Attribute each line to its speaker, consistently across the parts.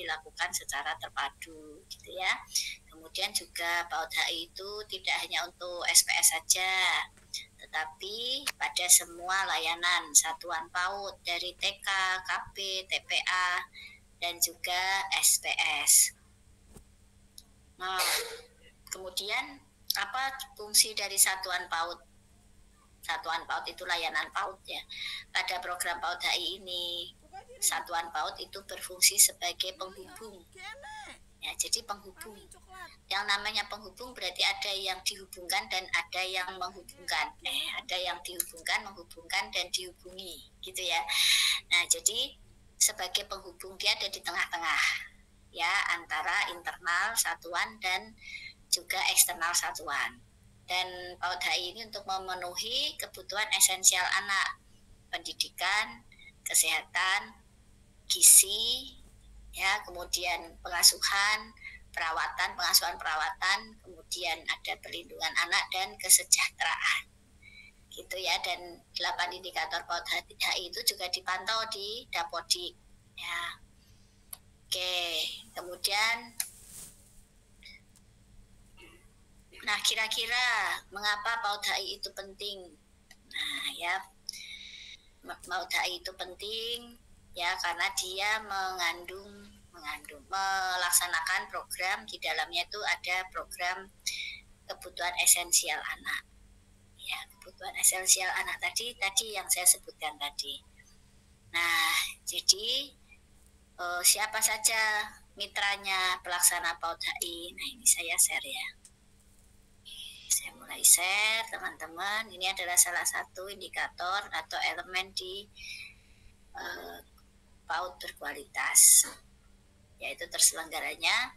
Speaker 1: dilakukan secara terpadu gitu ya. Kemudian juga PAUD HI itu tidak hanya untuk SPS saja, tetapi pada semua layanan satuan PAUD dari TK, KB, TPA, dan juga SPS. Nah, kemudian apa fungsi dari satuan PAUD? Satuan PAUD itu layanan PAUD ya. Pada program PAUD HI ini, satuan PAUD itu berfungsi sebagai penghubung. Ya, jadi penghubung. Yang namanya penghubung berarti ada yang dihubungkan dan ada yang menghubungkan. Ada yang dihubungkan, menghubungkan, dan dihubungi, gitu ya. Nah, jadi sebagai penghubung dia ada di tengah-tengah, ya, antara internal satuan dan juga eksternal satuan. Dan PAUD HI ini untuk memenuhi kebutuhan esensial anak, pendidikan, kesehatan, gizi, ya, kemudian pengasuhan perawatan, kemudian ada perlindungan anak dan kesejahteraan, gitu ya. Dan 8 indikator PAUD HI itu juga dipantau di Dapodik, ya. Oke, kemudian nah, kira-kira mengapa PAUD HI itu penting? Nah, ya, PAUD HI itu penting ya karena dia melaksanakan program, di dalamnya itu ada program kebutuhan esensial anak. Ya, kebutuhan esensial anak tadi yang saya sebutkan tadi. Nah, jadi siapa saja mitranya pelaksana PAUD HI? Nah, ini saya share ya. Saya mulai share, teman-teman. Ini adalah salah satu indikator atau elemen di PAUD berkualitas, yaitu terselenggaranya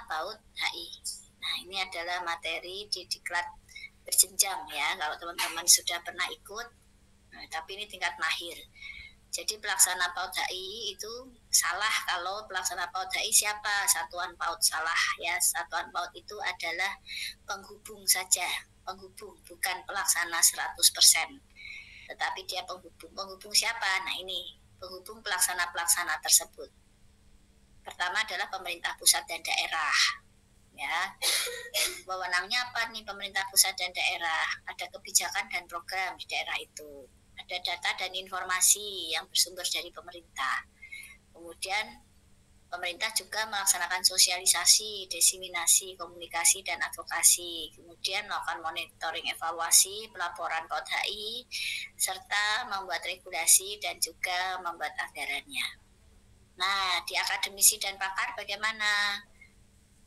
Speaker 1: PAUD HI. Nah, ini adalah materi di diklat berjenjang ya, kalau teman-teman sudah pernah ikut. Nah, tapi ini tingkat mahir. Jadi pelaksana PAUD HI itu salah kalau pelaksana PAUD HI siapa? Satuan PAUD salah ya. Satuan PAUD itu adalah penghubung saja, penghubung, bukan pelaksana 100%. Tetapi dia penghubung. Penghubung siapa? Nah, ini penghubung pelaksana-pelaksana tersebut. Pertama adalah pemerintah pusat dan daerah. Ya, wewenangnya apa nih pemerintah pusat dan daerah? Ada kebijakan dan program di daerah itu. Ada data dan informasi yang bersumber dari pemerintah. Kemudian pemerintah juga melaksanakan sosialisasi, diseminasi, komunikasi, dan advokasi. Kemudian melakukan monitoring, evaluasi, pelaporan PAUD HI, serta membuat regulasi dan juga membuat anggarannya. Nah, di akademisi dan pakar bagaimana?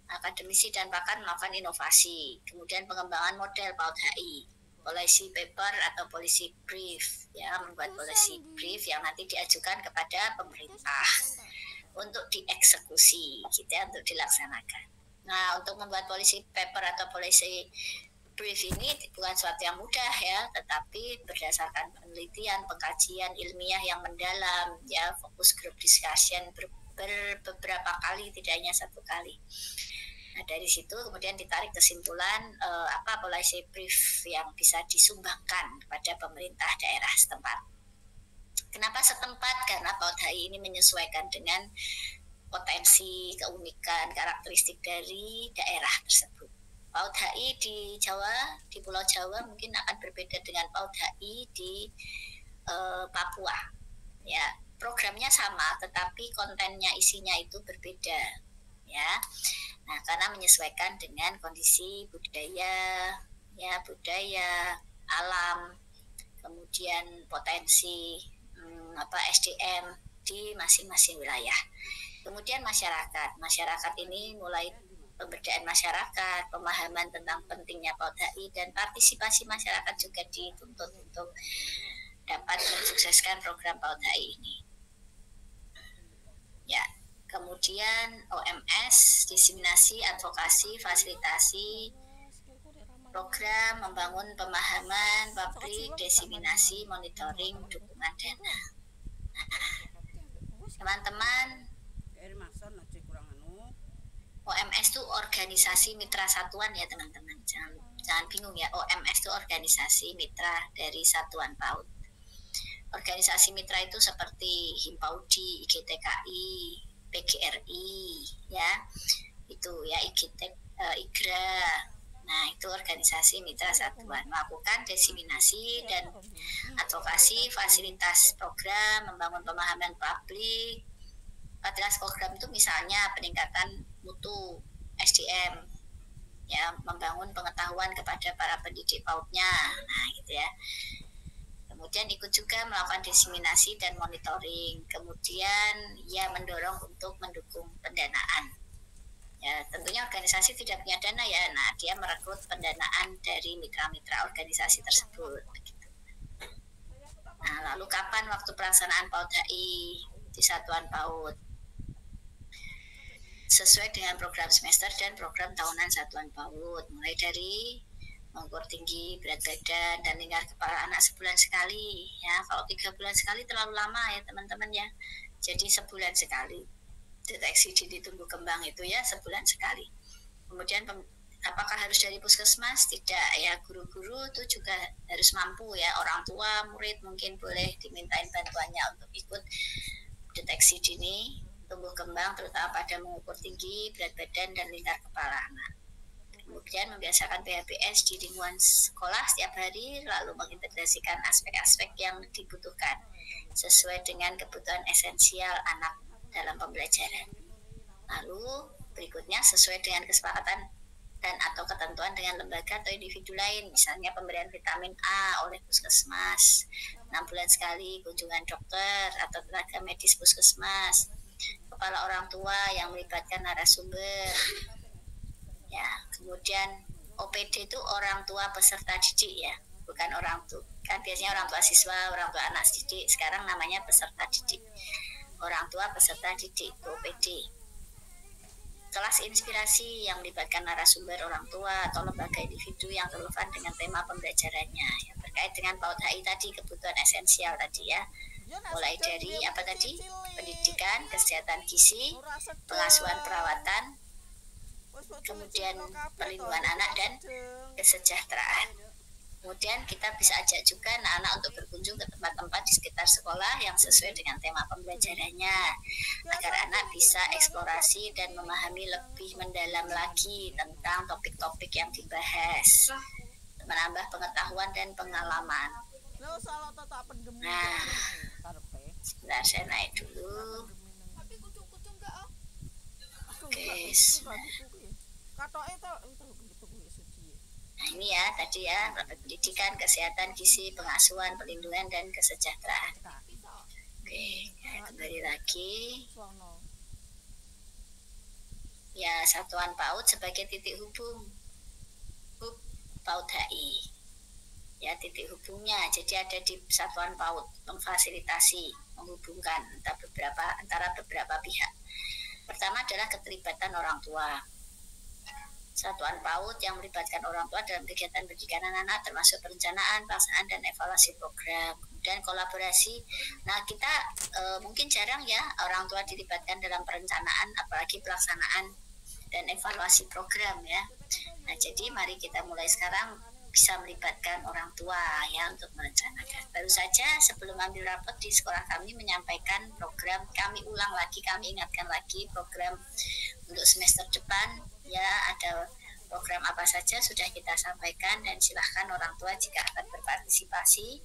Speaker 1: Akademisi dan pakar melakukan inovasi, kemudian pengembangan model PAUD HI, policy paper atau policy brief, ya, membuat policy brief yang nanti diajukan kepada pemerintah untuk dieksekusi, gitu ya, untuk dilaksanakan. Nah, untuk membuat policy paper atau policy brief ini bukan suatu yang mudah ya, tetapi berdasarkan penelitian, pengkajian ilmiah yang mendalam, ya, fokus group discussion beberapa kali, tidak hanya satu kali. Nah, dari situ kemudian ditarik kesimpulan apa policy brief yang bisa disumbangkan kepada pemerintah daerah setempat. Kenapa setempat? Karena PAUD HI ini menyesuaikan dengan potensi, keunikan, karakteristik dari daerah tersebut. PAUD HI di Jawa, di Pulau Jawa mungkin akan berbeda dengan PAUD HI di Papua. Ya, programnya sama, tetapi kontennya, isinya itu berbeda. Ya, nah, karena menyesuaikan dengan kondisi budaya, ya, budaya, alam, kemudian potensi SDM di masing-masing wilayah. Kemudian masyarakat ini mulai pemberdayaan masyarakat, pemahaman tentang pentingnya PAUD HI, dan partisipasi masyarakat juga dituntut untuk dapat mensukseskan program PAUD HI ini. Ya, kemudian OMS, diseminasi, advokasi, fasilitasi, program membangun pemahaman, publik, diseminasi, monitoring, dukungan dana. Teman-teman, OMS itu organisasi mitra satuan ya teman-teman, jangan bingung ya, OMS itu organisasi mitra dari satuan PAUD. organisasi mitra itu seperti Himpaudi, IGTKI, PGRI, ya itu ya IGRA. Nah, itu organisasi mitra satuan melakukan diseminasi dan advokasi, fasilitas program, membangun pemahaman publik. Fasilitas program itu misalnya peningkatan mutu SDM, ya membangun pengetahuan kepada para pendidik PAUD-nya. Nah, gitu ya. Kemudian ikut juga melakukan diseminasi dan monitoring. Kemudian ya mendorong untuk mendukung pendanaan. Ya, tentunya organisasi tidak punya dana ya. Nah, dia merekrut pendanaan dari mitra-mitra organisasi tersebut. Nah, lalu kapan waktu pelaksanaan PAUD HI di Satuan PAUD? Sesuai dengan program semester dan program tahunan Satuan PAUD, mulai dari mengukur tinggi, berat badan, dan lingkar kepala anak sebulan sekali. Ya, kalau 3 bulan sekali terlalu lama ya teman-teman ya. Jadi sebulan sekali. Deteksi dini tumbuh kembang itu ya sebulan sekali. Kemudian apakah harus dari puskesmas? Tidak ya, guru-guru itu juga harus mampu ya. Orang tua, murid mungkin boleh dimintain bantuannya untuk ikut deteksi dini tumbuh kembang, terutama pada mengukur tinggi, berat badan, dan lingkar kepala anak. Kemudian membiasakan PHBS di lingkungan sekolah setiap hari, lalu mengintegrasikan aspek-aspek yang dibutuhkan sesuai dengan kebutuhan esensial anak dalam pembelajaran. Lalu berikutnya sesuai dengan kesepakatan dan atau ketentuan dengan lembaga atau individu lain, misalnya pemberian vitamin A oleh puskesmas, 6 bulan sekali kunjungan dokter atau tenaga medis puskesmas, kepala orang tua yang melibatkan narasumber. Ya, kemudian OPD itu orang tua peserta didik ya, bukan orang tua. Kan biasanya orang tua siswa, orang tua anak didik, sekarang namanya peserta didik. Orang tua peserta didik itu OPD. Kelas inspirasi yang melibatkan narasumber orang tua atau lembaga individu yang relevan dengan tema pembelajarannya yang terkait dengan PAUD HI tadi, kebutuhan esensial tadi ya, mulai dari apa tadi, pendidikan, kesehatan gizi, pengasuhan perawatan, kemudian perlindungan anak dan kesejahteraan. Kemudian kita bisa ajak juga anak-anak untuk berkunjung ke tempat-tempat di sekitar sekolah yang sesuai dengan tema pembelajarannya, agar anak bisa eksplorasi dan memahami lebih mendalam lagi tentang topik-topik yang dibahas, menambah pengetahuan dan pengalaman. Nah, sebentar saya naik dulu. Oke, nah ini ya tadi ya, pendidikan, kesehatan gizi, pengasuhan, perlindungan, dan kesejahteraan. Oke, kembali lagi. Ya, Satuan PAUD sebagai titik hubung PAUD HI. Ya, titik hubungnya. Jadi ada di Satuan PAUD memfasilitasi, menghubungkan antara beberapa pihak. Pertama adalah keterlibatan orang tua. Satuan PAUD yang melibatkan orang tua dalam kegiatan pendidikan anak-anak termasuk perencanaan, pelaksanaan, dan evaluasi program. Kemudian kolaborasi. Nah, kita mungkin jarang ya orang tua dilibatkan dalam perencanaan, apalagi pelaksanaan dan evaluasi program ya. Nah, jadi mari kita mulai sekarang bisa melibatkan orang tua ya untuk merencanakan. Baru saja sebelum ambil rapot di sekolah kami menyampaikan program, kami ulang lagi, kami ingatkan lagi program untuk semester depan ya, ada program apa saja sudah kita sampaikan, dan silahkan orang tua jika akan berpartisipasi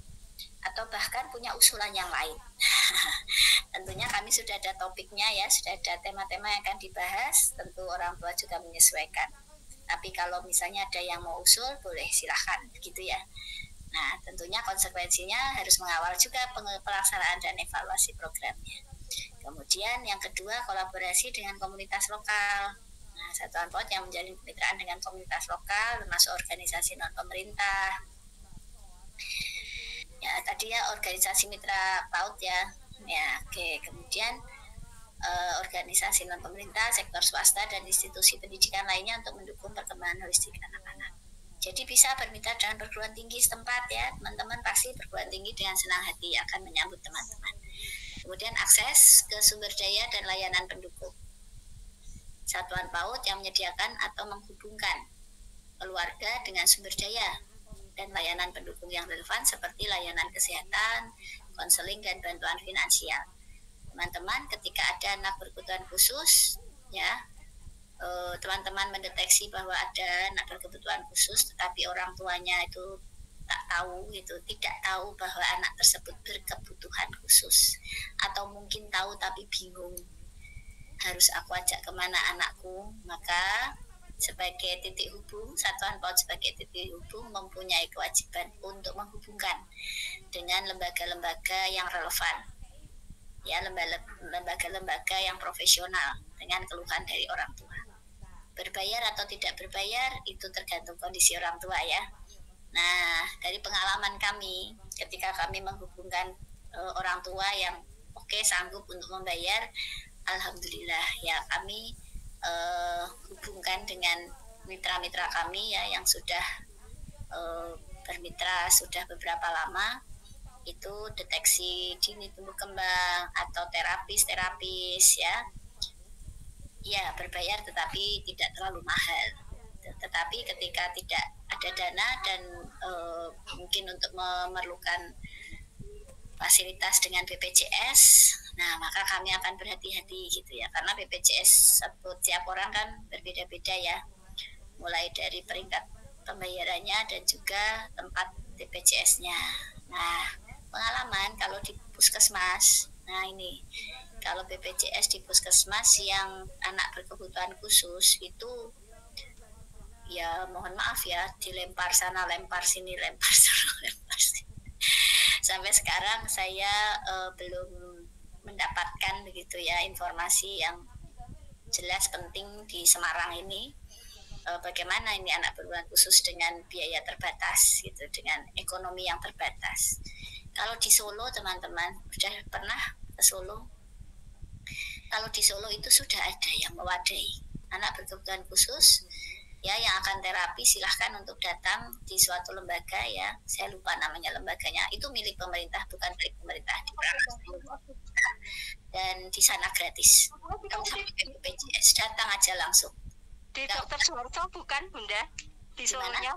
Speaker 1: atau bahkan punya usulan yang lain. Tentunya kami sudah ada topiknya ya, sudah ada tema-tema yang akan dibahas, tentu orang tua juga menyesuaikan. Tapi kalau misalnya ada yang mau usul, boleh silahkan begitu ya. Nah, tentunya konsekuensinya harus mengawal juga pelaksanaan dan evaluasi programnya. Kemudian yang kedua, kolaborasi dengan komunitas lokal. Nah, Satuan PAUD yang menjalin kemitraan dengan komunitas lokal, termasuk organisasi non-pemerintah. Ya, tadi ya organisasi mitra PAUD ya. Ya, oke. Kemudian organisasi non-pemerintah, sektor swasta, dan institusi pendidikan lainnya untuk mendukung perkembangan holistik anak-anak. Jadi bisa bermitra dengan perguruan tinggi setempat ya, teman-teman pasti perguruan tinggi dengan senang hati akan menyambut teman-teman. Kemudian akses ke sumber daya dan layanan pendukung. Satuan PAUD yang menyediakan atau menghubungkan keluarga dengan sumber daya. dan layanan pendukung yang relevan seperti layanan kesehatan, konseling, dan bantuan finansial. Teman-teman, ketika ada anak berkebutuhan khusus, ya, teman-teman mendeteksi bahwa ada anak berkebutuhan khusus, tetapi orang tuanya itu tak tahu, gitu, tidak tahu bahwa anak tersebut berkebutuhan khusus, atau mungkin tahu tapi bingung harus aku ajak kemana anakku, maka sebagai titik hubung, Satuan PAUD sebagai titik hubung mempunyai kewajiban untuk menghubungkan dengan lembaga-lembaga yang relevan, ya, lembaga-lembaga yang profesional dengan keluhan dari orang tua. Berbayar atau tidak berbayar itu tergantung kondisi orang tua, ya. Nah, dari pengalaman kami ketika kami menghubungkan orang tua yang sanggup untuk membayar, alhamdulillah, ya, kami hubungkan dengan mitra-mitra kami, ya, yang sudah bermitra sudah beberapa lama, itu deteksi dini tumbuh kembang atau terapis, ya, berbayar tetapi tidak terlalu mahal. Tetapi ketika tidak ada dana dan mungkin untuk memerlukan fasilitas dengan BPJS, nah maka kami akan berhati-hati, gitu ya, karena BPJS setiap orang kan berbeda-beda, ya, mulai dari peringkat pembayarannya dan juga tempat BPJS-nya. Nah, pengalaman kalau di puskesmas, nah ini kalau BPJS di puskesmas yang anak berkebutuhan khusus itu, ya mohon maaf ya, dilempar sana lempar sini, lempar sana lempar sini. Sampai sekarang saya belum mendapatkan begitu, ya, informasi yang jelas penting di Semarang ini, bagaimana ini anak berkebutuhan khusus dengan biaya terbatas, gitu, dengan ekonomi yang terbatas. Kalau di Solo, teman-teman sudah pernah ke Solo? Kalau di Solo itu sudah ada yang mewadai anak berkebutuhan khusus, ya, yang akan terapi, silahkan untuk datang di suatu lembaga, ya, saya lupa namanya lembaganya, itu milik pemerintah, bukan milik pemerintah, dan di sana gratis. Kamu sampai BPJS, datang aja langsung.
Speaker 2: Di Dokter Suharto bukan, Bunda? Di Solonya?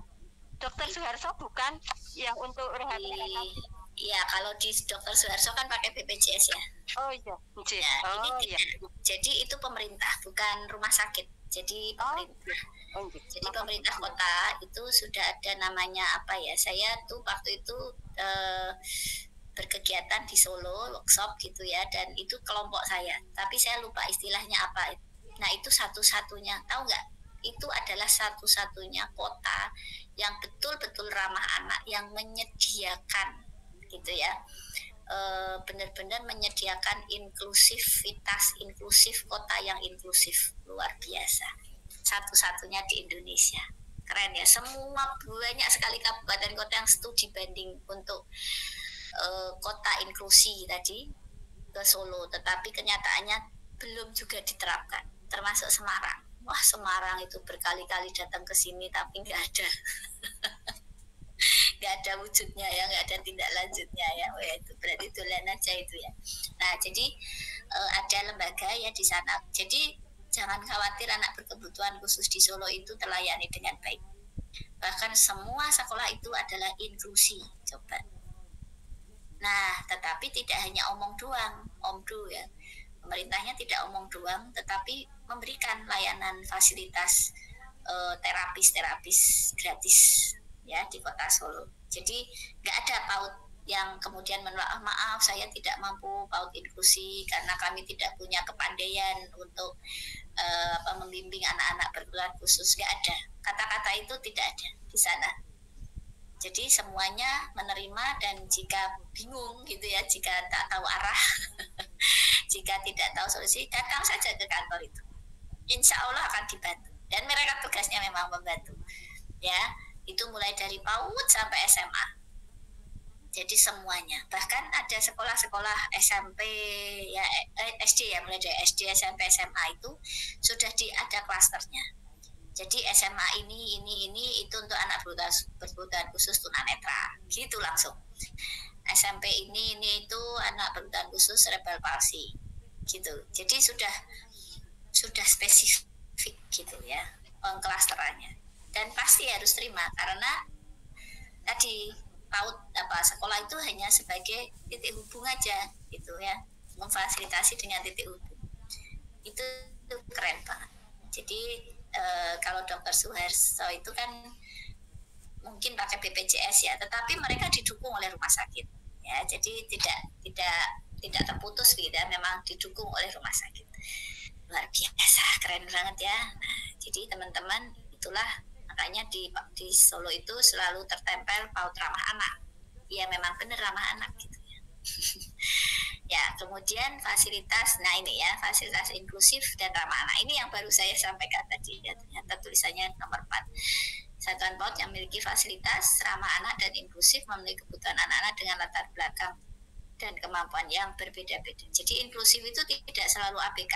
Speaker 2: Dokter Suharto bukan yang untuk rehabilitasi?
Speaker 1: Iya, kalau di Dokter Suharto kan pakai BPJS, ya.
Speaker 2: Oh iya.
Speaker 1: Nah, ini tidak. Jadi itu pemerintah, bukan rumah sakit. Jadi pemerintah. Jadi pemerintah kota itu sudah ada namanya apa, ya? Saya tuh waktu itu berkegiatan di Solo, workshop, gitu, ya, dan itu kelompok saya. Tapi saya lupa istilahnya apa. Nah, itu satu-satunya, tahu nggak? Itu adalah satu-satunya kota yang betul-betul ramah anak, yang menyediakan, gitu ya, benar-benar menyediakan inklusif kota yang inklusif, luar biasa, satu-satunya di Indonesia. Keren, ya, semua banyak sekali kabupaten kota yang studi banding untuk kota inklusi tadi ke Solo, tetapi kenyataannya belum juga diterapkan, termasuk Semarang. Wah, Semarang itu berkali-kali datang ke sini tapi nggak ada. Nggak ada wujudnya, ya, nggak ada tindak lanjutnya, ya. Wah, itu berarti dolan aja itu, ya. Nah, jadi ada lembaga, ya, di sana. Jadi jangan khawatir, anak berkebutuhan khusus di Solo itu terlayani dengan baik. Bahkan semua sekolah itu adalah inklusi, coba. Nah, tetapi tidak hanya omong doang, omdu, ya. Pemerintahnya tidak omong doang, tetapi memberikan layanan fasilitas terapis gratis, ya, di kota Solo. Jadi nggak ada PAUD yang kemudian menolak, maaf saya tidak mampu PAUD inklusi karena kami tidak punya kepandaian untuk membimbing anak-anak berkebutuhan khusus. Nggak ada, kata-kata itu tidak ada di sana. Jadi semuanya menerima, dan jika bingung, gitu ya, jika tak tahu arah jika tidak tahu solusi, datang saja ke kantor itu, insya Allah akan dibantu, dan mereka tugasnya memang membantu, ya, itu mulai dari PAUD sampai SMA. Jadi semuanya, bahkan ada sekolah-sekolah SMP, ya, SD, ya, mulai dari SD, SMP, SMA itu sudah ada klasternya. Jadi SMA ini itu untuk anak berkebutuhan khusus tunanetra, gitu langsung. SMP ini itu anak berkebutuhan khusus cerebral palsy, gitu. Jadi sudah spesifik, gitu ya, klasterannya. Dan pasti harus terima, karena tadi PAUD sekolah itu hanya sebagai titik hubung aja gitu ya, memfasilitasi dengan titik hubung. Itu keren banget. Jadi kalau Dr. Suharso itu kan mungkin pakai BPJS ya, tetapi mereka didukung oleh rumah sakit ya, jadi tidak terputus gitu, memang didukung oleh rumah sakit. Luar biasa, keren banget ya. Nah, jadi teman-teman, itulah makanya di Solo itu selalu tertempel PAUD ramah anak. Ya memang benar ramah anak gitu ya. Ya, kemudian fasilitas, nah ini ya, fasilitas inklusif dan ramah anak. Ini yang baru saya sampaikan tadi ya, ternyata tulisannya nomor 4. Satuan PAUD yang memiliki fasilitas ramah anak dan inklusif memenuhi kebutuhan anak-anak dengan latar belakang dan kemampuan yang berbeda-beda. Jadi inklusif itu tidak selalu ABK.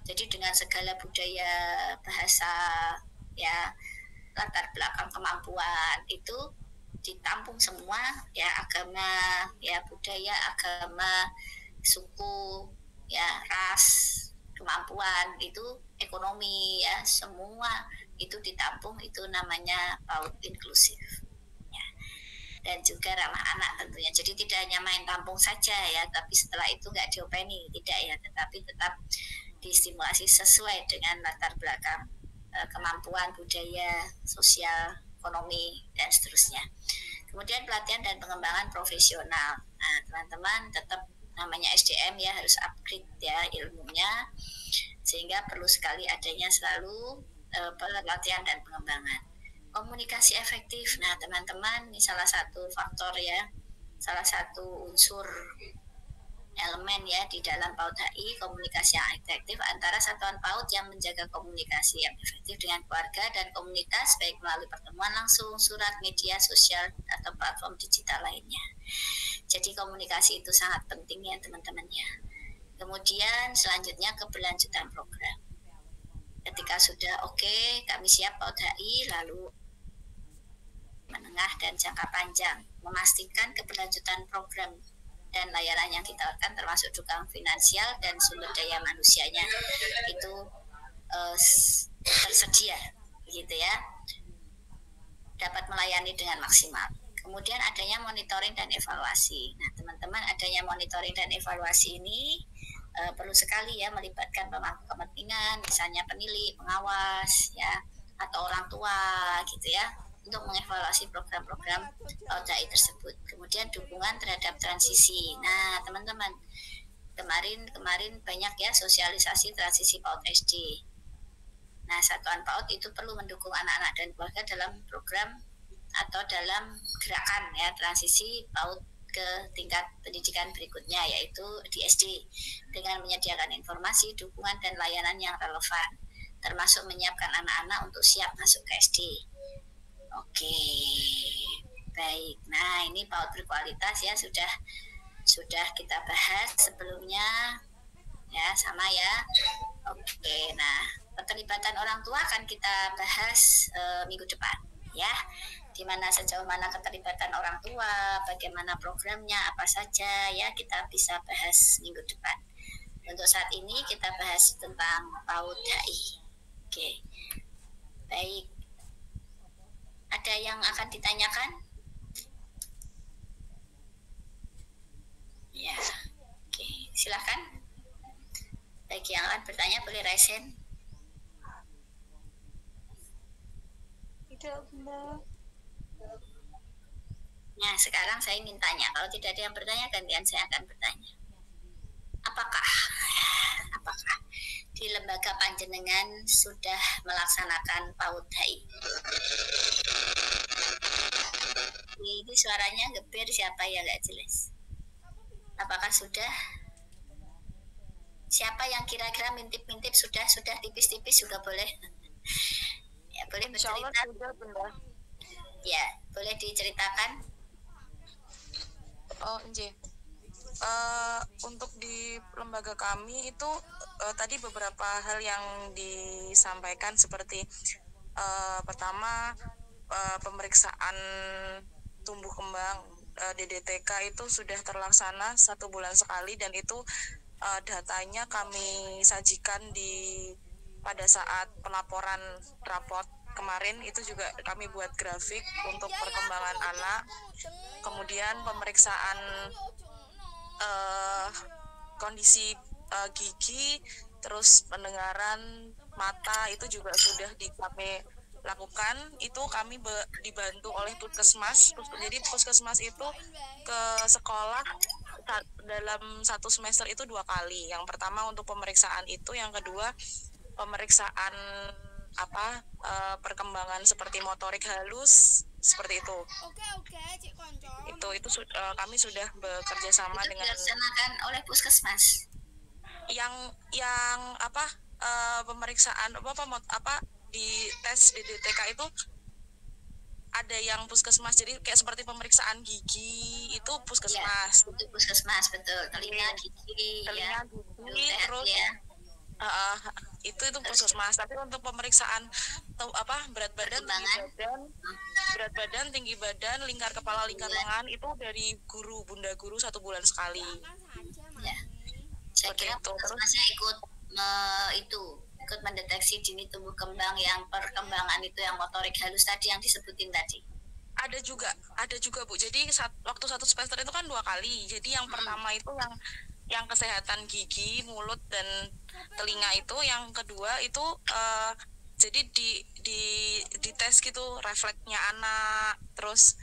Speaker 1: Jadi dengan segala budaya, bahasa, ya, latar belakang, kemampuan itu ditampung semua ya, agama ya, budaya, agama, suku ya, ras, kemampuan itu, ekonomi ya, semua itu ditampung, itu namanya PAUD inklusif ya. Dan juga ramah anak tentunya, jadi tidak hanya main tampung saja ya, tapi setelah itu nggak diopeni, tidak ya, tetapi tetap distimulasi sesuai dengan latar belakang, kemampuan, budaya, sosial, ekonomi, dan seterusnya. Kemudian pelatihan dan pengembangan profesional. Nah, teman-teman tetap namanya SDM ya, harus upgrade ya ilmunya, sehingga perlu sekali adanya selalu pelatihan dan pengembangan. Komunikasi efektif. Nah, teman-teman, ini salah satu faktor ya, salah satu unsur elemen ya di dalam PAUD HI, komunikasi yang efektif antara satuan PAUD yang menjaga komunikasi yang efektif dengan keluarga dan komunitas, baik melalui pertemuan langsung, surat, media sosial, atau platform digital lainnya. Jadi komunikasi itu sangat penting ya teman-teman ya. Kemudian selanjutnya keberlanjutan program. Ketika sudah oke, kami siap PAUD HI, lalu menengah dan jangka panjang, memastikan keberlanjutan program dan layanan yang ditawarkan termasuk dukungan finansial dan sumber daya manusianya itu tersedia gitu ya, dapat melayani dengan maksimal. Kemudian adanya monitoring dan evaluasi. Nah teman-teman, adanya monitoring dan evaluasi ini perlu sekali ya, melibatkan pemangku kepentingan, misalnya penilai, pengawas ya, atau orang tua gitu ya, untuk mengevaluasi program-program PAUD HI tersebut. Kemudian dukungan terhadap transisi. Nah, teman-teman, kemarin banyak ya sosialisasi transisi PAUD SD. Nah, satuan PAUD itu perlu mendukung anak-anak dan keluarga dalam program atau dalam gerakan ya transisi PAUD ke tingkat pendidikan berikutnya, yaitu di SD, dengan menyediakan informasi, dukungan, dan layanan yang relevan, termasuk menyiapkan anak-anak untuk siap masuk ke SD. Oke, baik. Nah, ini PAUD berkualitas ya, sudah kita bahas sebelumnya ya, sama ya. Oke, nah keterlibatan orang tua akan kita bahas minggu depan ya, dimana sejauh mana keterlibatan orang tua, bagaimana programnya, apa saja ya, kita bisa bahas minggu depan. Untuk saat ini kita bahas tentang PAUD HI. Oke, baik. Ada yang akan ditanyakan? Ya, oke, silakan. Bagi yang akan bertanya boleh raise hand.
Speaker 2: Tidak, Bunda.
Speaker 1: Nah, sekarang saya ingin tanya, kalau tidak ada yang bertanya, gantian saya akan bertanya. Apakah di lembaga panjenengan sudah melaksanakan PAUD HI? Ini suaranya geber, siapa ya, nggak jelas. Apakah sudah? Siapa yang kira-kira mintip-mintip sudah tipis-tipis juga boleh. Ya, boleh bercerita.
Speaker 2: Sudah, Bunda.
Speaker 1: Ya, boleh diceritakan.
Speaker 3: Oh, Nje. Untuk di lembaga kami itu tadi beberapa hal yang disampaikan seperti pertama pemeriksaan tumbuh kembang DDTK itu sudah terlaksana 1 bulan sekali, dan itu datanya kami sajikan pada saat pelaporan raport kemarin itu juga kami buat grafik untuk perkembangan anak, kemudian pemeriksaan kondisi gigi, terus pendengaran, mata itu juga sudah kami lakukan. Itu kami dibantu oleh puskesmas. Jadi puskesmas itu ke sekolah dalam 1 semester itu 2 kali. Yang pertama untuk pemeriksaan itu, yang kedua pemeriksaan perkembangan seperti motorik halus seperti itu. Itu kami sudah bekerja sama
Speaker 1: itu
Speaker 3: dengan
Speaker 1: dilaksanakan oleh puskesmas.
Speaker 3: Yang pemeriksaan di tes di DTK itu ada yang puskesmas, jadi kayak seperti pemeriksaan gigi itu puskesmas.
Speaker 1: Ya, itu puskesmas, betul. Telinga, gigi,
Speaker 3: gigi, terus ya. Itu puskesmas. Tapi untuk pemeriksaan berat badan, tinggi badan, lingkar kepala, lingkar lengan itu dari bunda guru 1 bulan sekali.
Speaker 1: Ya. Saya kira puskesmasnya ikut mendeteksi dini tumbuh kembang, yang perkembangan itu yang motorik halus tadi yang disebutin tadi.
Speaker 3: Ada juga Bu. Jadi waktu 1 semester itu kan 2 kali. Jadi yang pertama itu yang kesehatan gigi, mulut dan telinga itu, yang kedua itu jadi di tes gitu refleksnya anak, terus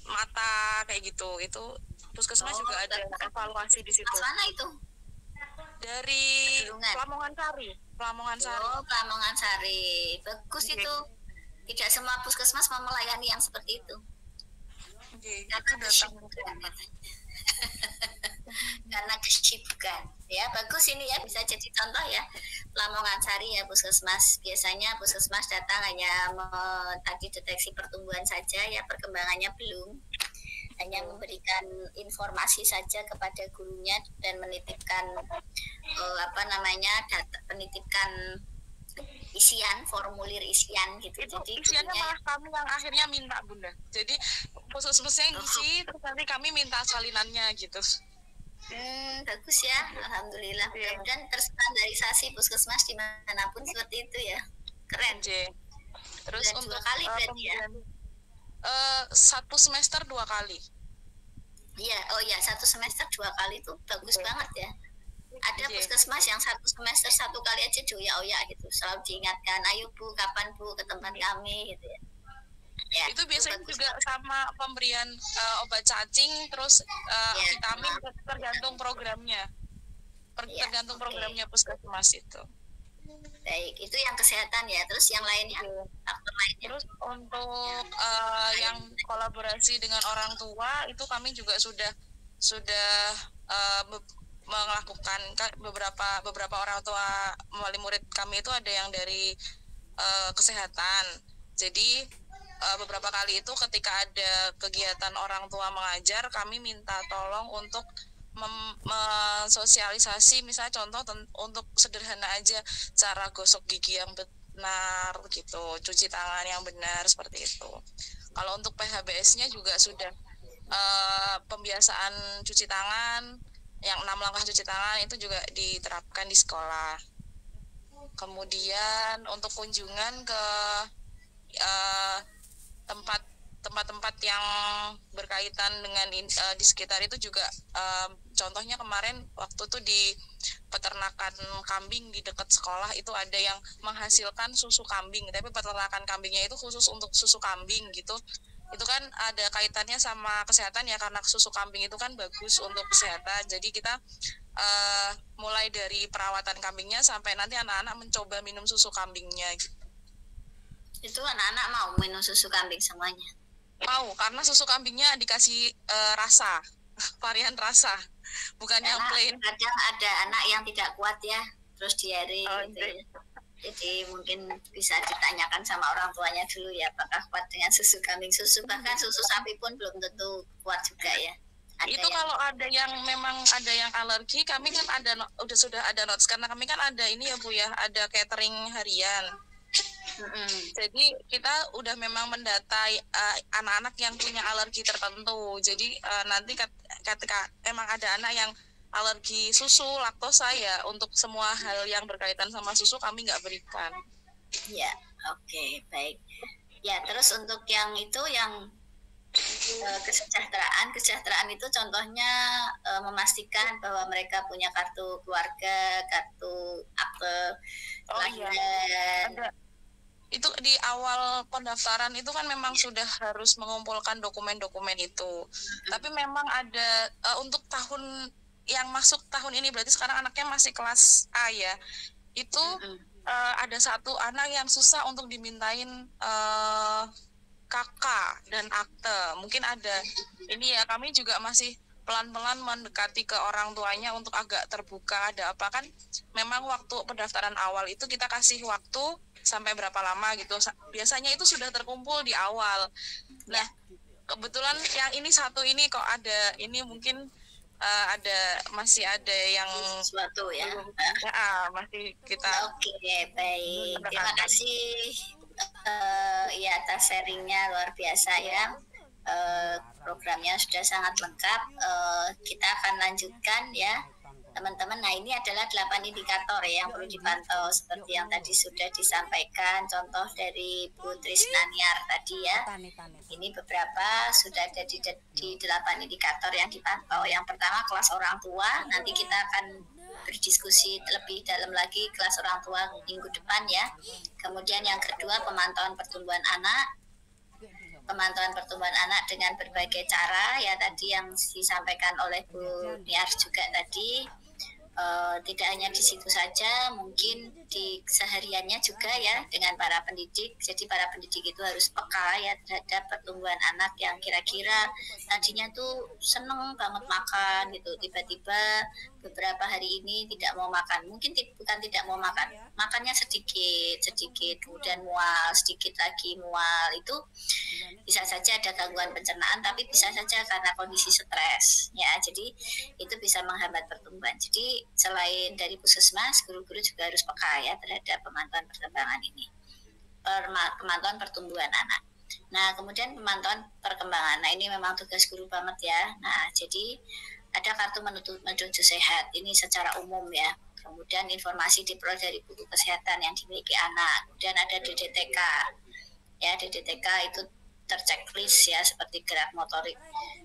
Speaker 3: mata kayak gitu. Itu puskesmas juga ada evaluasi di situ.
Speaker 1: Mana itu?
Speaker 3: Dari Lamongan Sari.
Speaker 1: Oh, Lamongan Sari. Bagus itu. Tidak semua puskesmas mau melayani yang seperti itu. Karena kesibukan. Ya, bagus ini ya, bisa jadi contoh ya. Lamongan Sari ya puskesmas. Biasanya puskesmas datang hanya tadi deteksi pertumbuhan saja ya, perkembangannya belum. Hanya memberikan informasi saja kepada gurunya dan menitipkan penitipkan formulir isian gitu.
Speaker 3: Itu
Speaker 1: jadi
Speaker 3: isiannya malah kami yang akhirnya minta Bunda. Jadi puskesmasnya ngisi, terus nanti kami minta salinannya gitu.
Speaker 1: Bagus ya, alhamdulillah. Dan terstandarisasi puskesmas dimanapun seperti itu ya, keren.
Speaker 3: Terus
Speaker 1: dan untuk 2 kali berarti ya.
Speaker 3: 1 semester 2 kali.
Speaker 1: Iya, 1 semester 2 kali itu bagus banget ya. Ada puskesmas yang 1 semester 1 kali aja joya-oya gitu, selalu diingatkan, ayo Bu, kapan Bu ke tempat kami gitu ya. Ya,
Speaker 3: itu biasanya juga sama pemberian obat cacing, terus vitamin, tergantung programnya. Tergantung programnya puskesmas itu.
Speaker 1: Baik, itu yang kesehatan ya. Terus yang lainnya, faktor lainnya.
Speaker 3: Terus untuk yang kolaborasi dengan orang tua itu kami juga sudah melakukan beberapa orang tua wali murid kami itu ada yang dari kesehatan. Jadi beberapa kali itu ketika ada kegiatan orang tua mengajar, kami minta tolong untuk mensosialisasi, misalnya contoh untuk sederhana aja, cara gosok gigi yang benar gitu, cuci tangan yang benar seperti itu. Kalau untuk PHBS-nya juga sudah pembiasaan cuci tangan, yang 6 langkah cuci tangan itu juga diterapkan di sekolah. Kemudian untuk kunjungan ke tempat-tempat yang berkaitan dengan di sekitar itu juga, contohnya kemarin waktu itu di peternakan kambing di dekat sekolah itu ada yang menghasilkan susu kambing, tapi peternakan kambingnya itu khusus untuk susu kambing gitu. Itu kan ada kaitannya sama kesehatan ya, karena susu kambing itu kan bagus untuk kesehatan. Jadi kita mulai dari perawatan kambingnya sampai nanti anak-anak mencoba minum susu kambingnya gitu.
Speaker 1: Itu anak-anak mau minum susu kambing semuanya?
Speaker 3: Mau, karena susu kambingnya dikasih rasa, varian rasa, bukan yang plain.
Speaker 1: Kadang ada anak yang tidak kuat ya, terus diare gitu ya. Jadi mungkin bisa ditanyakan sama orang tuanya dulu ya, apakah kuat dengan susu kambing. Bahkan susu sapi pun belum tentu kuat juga ya.
Speaker 3: Itu kalau ada yang memang ada yang alergi, kami kan sudah ada notes, karena kami kan ada ini ya Bu ya, ada catering harian. Jadi kita udah memang mendatai anak-anak yang punya alergi tertentu. Jadi nanti ketika emang ada anak yang alergi susu, laktosa ya, untuk semua hal yang berkaitan sama susu kami nggak berikan.
Speaker 1: Ya, oke, baik. Ya, terus untuk yang itu yang kesejahteraan itu contohnya memastikan bahwa mereka punya kartu keluarga, kartu akte kelahiran.
Speaker 3: Itu di awal pendaftaran itu kan memang sudah harus mengumpulkan dokumen-dokumen itu. Tapi memang ada untuk tahun yang masuk tahun ini, berarti sekarang anaknya masih kelas A ya. Itu ada satu anak yang susah untuk dimintain kakak dan akte. Mungkin ada ini ya, kami juga masih pelan-pelan mendekati ke orang tuanya untuk agak terbuka. Ada apa kan? Memang waktu pendaftaran awal itu kita kasih waktu sampai berapa lama gitu. Biasanya itu sudah terkumpul di awal. Nah, kebetulan yang ini satu ini kok ada ini mungkin masih ada yang
Speaker 1: sesuatu ya.
Speaker 3: Masih kita.
Speaker 1: Oke, baik. Terima kasih ya atas sharingnya, luar biasa ya. Programnya sudah sangat lengkap. Kita akan lanjutkan ya teman-teman. Nah, ini adalah 8 indikator ya yang perlu dipantau seperti yang tadi sudah disampaikan contoh dari Bu Trisnaniar tadi ya. Ini beberapa sudah ada di 8 indikator yang dipantau. Yang pertama kelas orang tua, nanti kita akan berdiskusi lebih dalam lagi kelas orang tua minggu depan ya. Kemudian yang kedua pemantauan pertumbuhan anak. Pemantauan pertumbuhan anak dengan berbagai cara ya tadi yang disampaikan oleh Bu Niar juga tadi. Tidak hanya di situ saja, mungkin di sehariannya juga ya dengan para pendidik. Jadi para pendidik itu harus peka ya terhadap pertumbuhan anak yang kira-kira tadinya tuh seneng banget makan gitu, tiba-tiba beberapa hari ini tidak mau makan. Mungkin bukan tidak mau makan, makannya sedikit, kemudian mual, sedikit lagi mual. Itu bisa saja ada gangguan pencernaan, tapi bisa saja karena kondisi stres ya. Jadi itu bisa menghambat pertumbuhan. Jadi selain dari puskesmas, guru-guru juga harus peka ya terhadap pemantauan perkembangan ini, pemantauan pertumbuhan anak. Nah, kemudian pemantauan perkembangan. Nah, ini memang tugas guru banget ya. Nah, jadi ada kartu menuju sehat. Ini secara umum ya. Kemudian informasi diperoleh dari buku kesehatan yang dimiliki anak. Kemudian ada DDTK. Ya, DDTK itu terchecklist ya seperti gerak motorik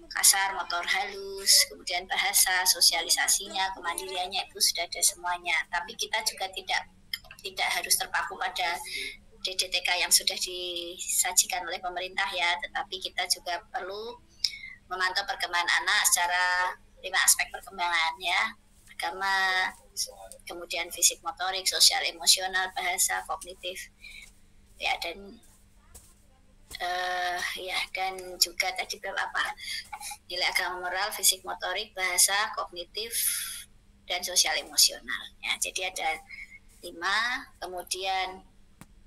Speaker 1: kasar, motor halus, kemudian bahasa, sosialisasinya, kemandiriannya itu sudah ada semuanya. Tapi kita juga tidak harus terpaku pada DDTK yang sudah disajikan oleh pemerintah ya, tetapi kita juga perlu memantau perkembangan anak secara 5 aspek perkembangan ya, agama, kemudian fisik motorik, sosial emosional, bahasa, kognitif ya, dan juga tadi apa nilai agama, moral, fisik motorik, bahasa, kognitif, dan sosial emosional ya. Jadi ada 5. Kemudian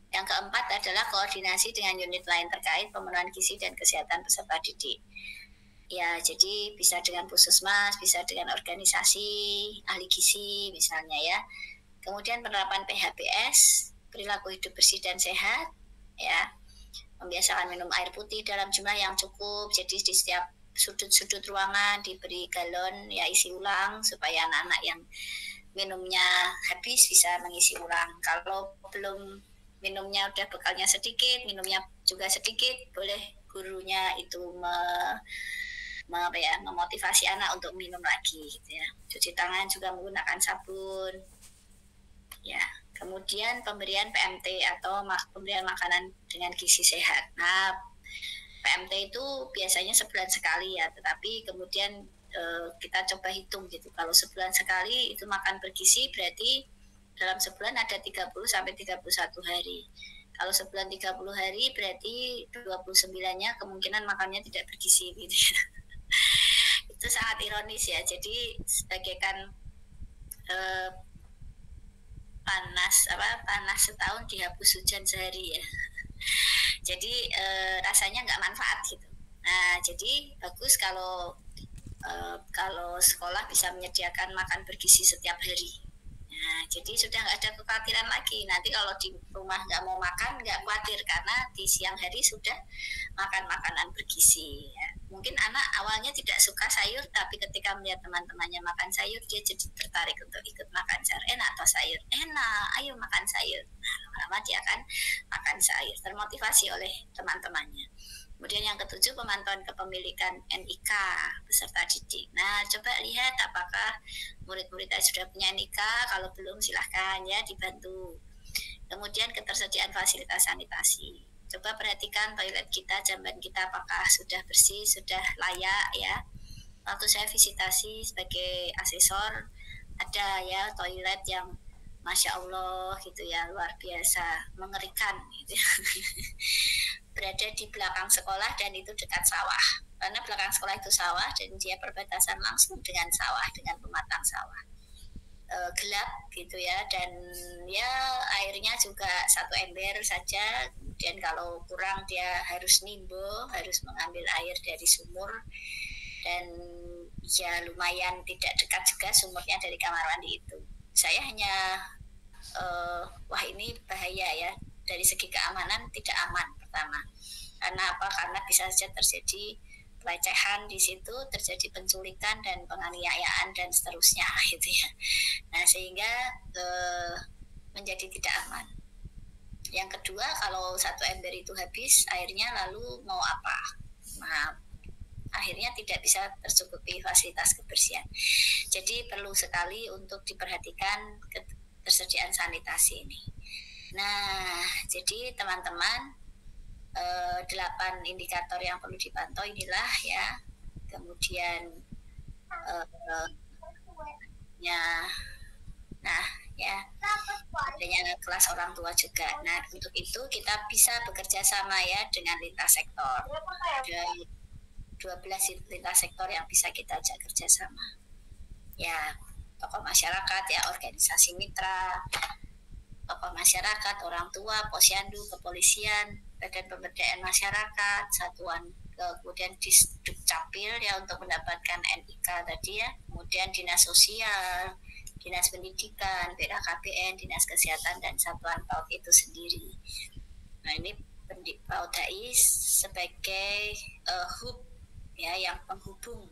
Speaker 1: yang keempat adalah koordinasi dengan unit lain terkait pemenuhan gizi dan kesehatan peserta didik. Ya, jadi bisa dengan puskesmas, bisa dengan organisasi ahli gizi misalnya ya. Kemudian penerapan PHBS, perilaku hidup bersih dan sehat ya. Membiasakan minum air putih dalam jumlah yang cukup. Jadi di setiap sudut-sudut ruangan diberi galon ya isi ulang supaya anak-anak yang minumnya habis bisa mengisi ulang. Kalau belum minumnya udah bekalnya sedikit, minumnya juga sedikit, boleh gurunya itu memotivasi anak untuk minum lagi gitu ya. Cuci tangan juga menggunakan sabun ya. Kemudian pemberian PMT atau pemberian makanan dengan gizi sehat. Nah, PMT itu biasanya sebulan sekali ya, tetapi kemudian kita coba hitung gitu. Kalau sebulan sekali itu makan bergizi, berarti dalam sebulan ada 30 sampai 31 hari. Kalau sebulan 30 hari berarti 29-nya kemungkinan makannya tidak bergizi gitu ya. Itu sangat ironis ya. Jadi sebagaikan panas setahun dihapus hujan sehari ya. Jadi rasanya nggak manfaat gitu. Nah, jadi bagus kalau sekolah bisa menyediakan makan bergizi setiap hari. Nah, jadi sudah nggak ada kekhawatiran lagi. Nanti kalau di rumah nggak mau makan, nggak khawatir karena di siang hari sudah makan makanan bergizi. Ya. Mungkin anak awalnya tidak suka sayur, tapi ketika melihat teman-temannya makan sayur, dia jadi tertarik untuk ikut makan sayur. Enak atau sayur? Enak, ayo makan sayur. Nah, lama dia akan sayur, termotivasi oleh teman-temannya. Kemudian yang ketujuh, pemantauan kepemilikan NIK peserta didik. Nah, coba lihat apakah murid-murid sudah punya NIK. Kalau belum, silahkan ya dibantu. Kemudian ketersediaan fasilitas sanitasi. Coba perhatikan toilet kita, jamban kita apakah sudah bersih, sudah layak ya. Waktu saya visitasi sebagai asesor, ada ya toilet yang Masya Allah gitu ya, luar biasa, mengerikan gitu. Berada di belakang sekolah dan itu dekat sawah, karena belakang sekolah itu sawah dan dia perbatasan langsung dengan sawah, dengan pematang sawah. Gelap gitu ya, dan ya airnya juga 1 ember saja. Kemudian kalau kurang dia harus nimbo, harus mengambil air dari sumur, dan ya lumayan tidak dekat juga sumurnya dari kamar mandi itu. Saya hanya wah ini bahaya ya, dari segi keamanan tidak aman pertama. Karena apa? Karena bisa saja terjadi pelecehan di situ, terjadi penculikan dan penganiayaan dan seterusnya gitu ya. Nah, sehingga menjadi tidak aman. Yang kedua, kalau 1 ember itu habis airnya, lalu mau apa? Nah, akhirnya tidak bisa tercukupi fasilitas kebersihan. Jadi perlu sekali untuk diperhatikan ketersediaan sanitasi ini. Nah, jadi teman-teman, 8 indikator yang perlu dipantau inilah ya. Kemudian adanya kelas orang tua juga. Nah, untuk itu kita bisa bekerja sama ya dengan lintas sektor. Ada 12 lintas sektor yang bisa kita ajak kerjasama. Ya, tokoh masyarakat ya, organisasi mitra, tokoh masyarakat, orang tua, posyandu, kepolisian, badan pemberdayaan masyarakat, satuan, kemudian Dukcapil ya untuk mendapatkan NIK tadi ya, kemudian dinas sosial, dinas pendidikan, BKKBN, dinas kesehatan, dan satuan PAUD itu sendiri. Nah, ini PAUD HI sebagai hub ya, yang penghubung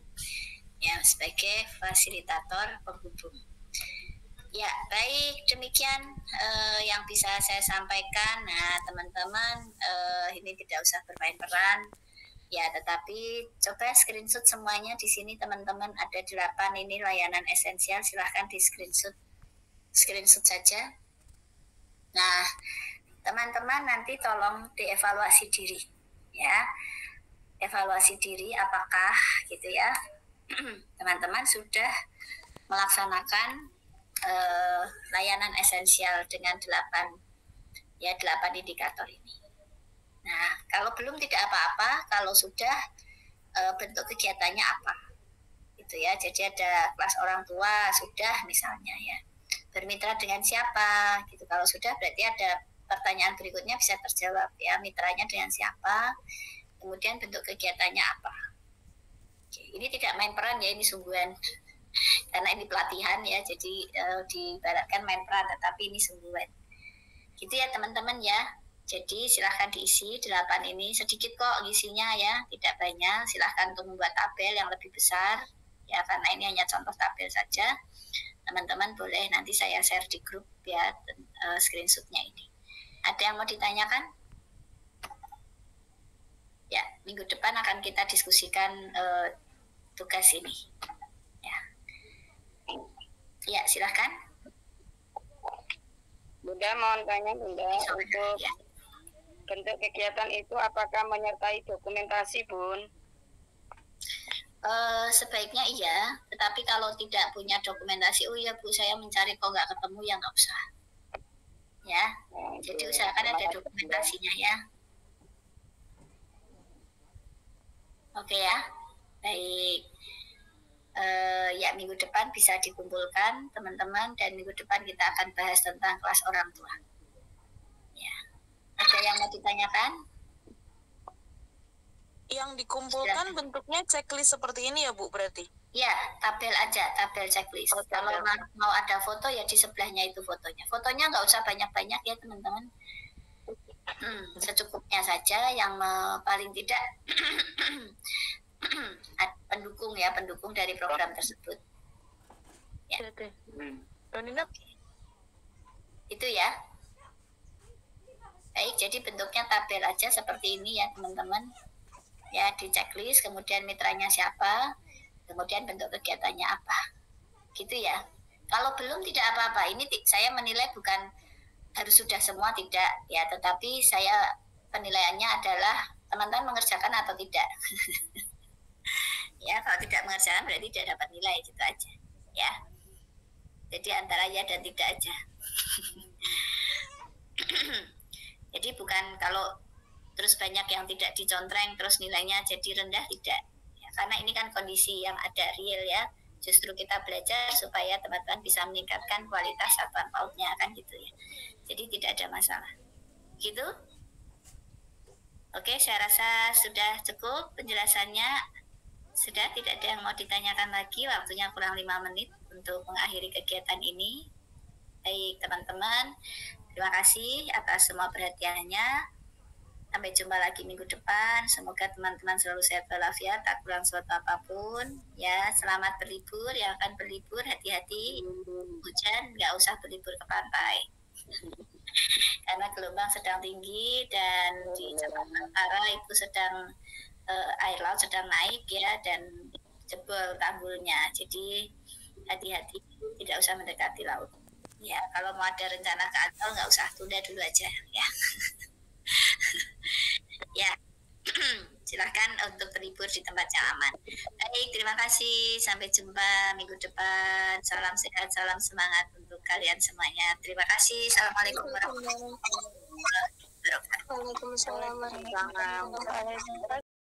Speaker 1: ya, sebagai fasilitator penghubung. Ya, baik, demikian yang bisa saya sampaikan. Nah, teman-teman, ini tidak usah bermain peran ya, tetapi coba screenshot semuanya di sini teman-teman. Ada 8 ini layanan esensial, silahkan di screenshot saja. Nah, teman-teman nanti tolong dievaluasi diri ya, evaluasi diri apakah gitu ya teman-teman sudah melaksanakan layanan esensial dengan 8 indikator ini. Nah, kalau belum tidak apa-apa, kalau sudah bentuk kegiatannya apa gitu ya. Jadi ada kelas orang tua sudah misalnya ya, bermitra dengan siapa gitu. Kalau sudah berarti ada pertanyaan berikutnya bisa terjawab ya, mitranya dengan siapa, kemudian bentuk kegiatannya apa. Oke, ini tidak main peran ya, ini sungguhan karena ini pelatihan ya, jadi diibaratkan main peran, tetapi ini sungguhan gitu ya teman-teman ya. Jadi silahkan diisi 8 ini, sedikit kok isinya ya, tidak banyak. Silahkan untuk membuat tabel yang lebih besar ya, karena ini hanya contoh tabel saja. Teman-teman boleh nanti saya share di grup ya, screenshotnya ini. Ada yang mau ditanyakan? Ya, minggu depan akan kita diskusikan tugas ini. Ya, silahkan.
Speaker 2: Bunda mau tanya Bunda, untuk
Speaker 1: ya,
Speaker 2: bentuk kegiatan itu apakah menyertai dokumentasi Bun?
Speaker 1: Sebaiknya iya, tetapi kalau tidak punya dokumentasi, oh iya Bu saya mencari kok nggak ketemu, ya nggak usah. Ya, jadi usahakan ada dokumentasinya ya. Oke ya, baik. Ya, minggu depan bisa dikumpulkan teman-teman, dan minggu depan kita akan bahas tentang kelas orang tua. Ya, ada yang mau ditanyakan?
Speaker 3: Yang dikumpulkan bentuknya checklist seperti ini ya Bu berarti?
Speaker 1: Ya, tabel aja, tabel checklist. Kalau mau ada foto ya di sebelahnya itu fotonya. Fotonya nggak usah banyak-banyak ya teman-teman. Secukupnya saja, yang paling tidak pendukung ya, pendukung dari program tersebut. Ya.
Speaker 3: Donina.
Speaker 1: Itu ya. Baik, jadi bentuknya tabel aja seperti ini ya teman-teman. Ya, di checklist, kemudian mitranya siapa, kemudian bentuk kegiatannya apa. Gitu ya. Kalau belum tidak apa-apa. Ini saya menilai bukan harus sudah semua, tidak ya, tetapi saya penilaiannya adalah teman-teman mengerjakan atau tidak. Ya, kalau tidak mengerjakan berarti tidak dapat nilai, gitu aja. Ya. Jadi antara ya dan tidak aja. Jadi bukan kalau terus banyak yang tidak dicontreng terus nilainya jadi rendah, tidak ya, karena ini kan kondisi yang ada real ya. Justru kita belajar supaya teman-teman bisa meningkatkan kualitas satuan pautnya, kan gitu ya. Jadi tidak ada masalah gitu. Oke, saya rasa sudah cukup penjelasannya. Sudah, tidak ada yang mau ditanyakan lagi. Waktunya kurang 5 menit untuk mengakhiri kegiatan ini. Baik teman-teman, terima kasih atas semua perhatiannya. Sampai jumpa lagi minggu depan. Semoga teman-teman selalu sehat walafiat, tak kurang suatu apapun. Ya, selamat berlibur. Yang akan berlibur, hati-hati. Hujan, nggak usah berlibur ke pantai. Karena gelombang sedang tinggi dan di Jakarta Utara itu sedang air laut sedang naik ya, dan jebol tanggulnya. Jadi hati-hati, tidak usah mendekati laut. Ya, kalau mau ada rencana ke Ancol nggak usah, tunda dulu aja ya. Ya, silahkan untuk berlibur di tempat yang aman. Baik, terima kasih. Sampai jumpa minggu depan. Salam sehat, salam semangat untuk kalian semuanya. Terima kasih. Assalamualaikum warahmatullahi wabarakatuh.
Speaker 2: Waalaikumsalam warahmatullahi wabarakatuh.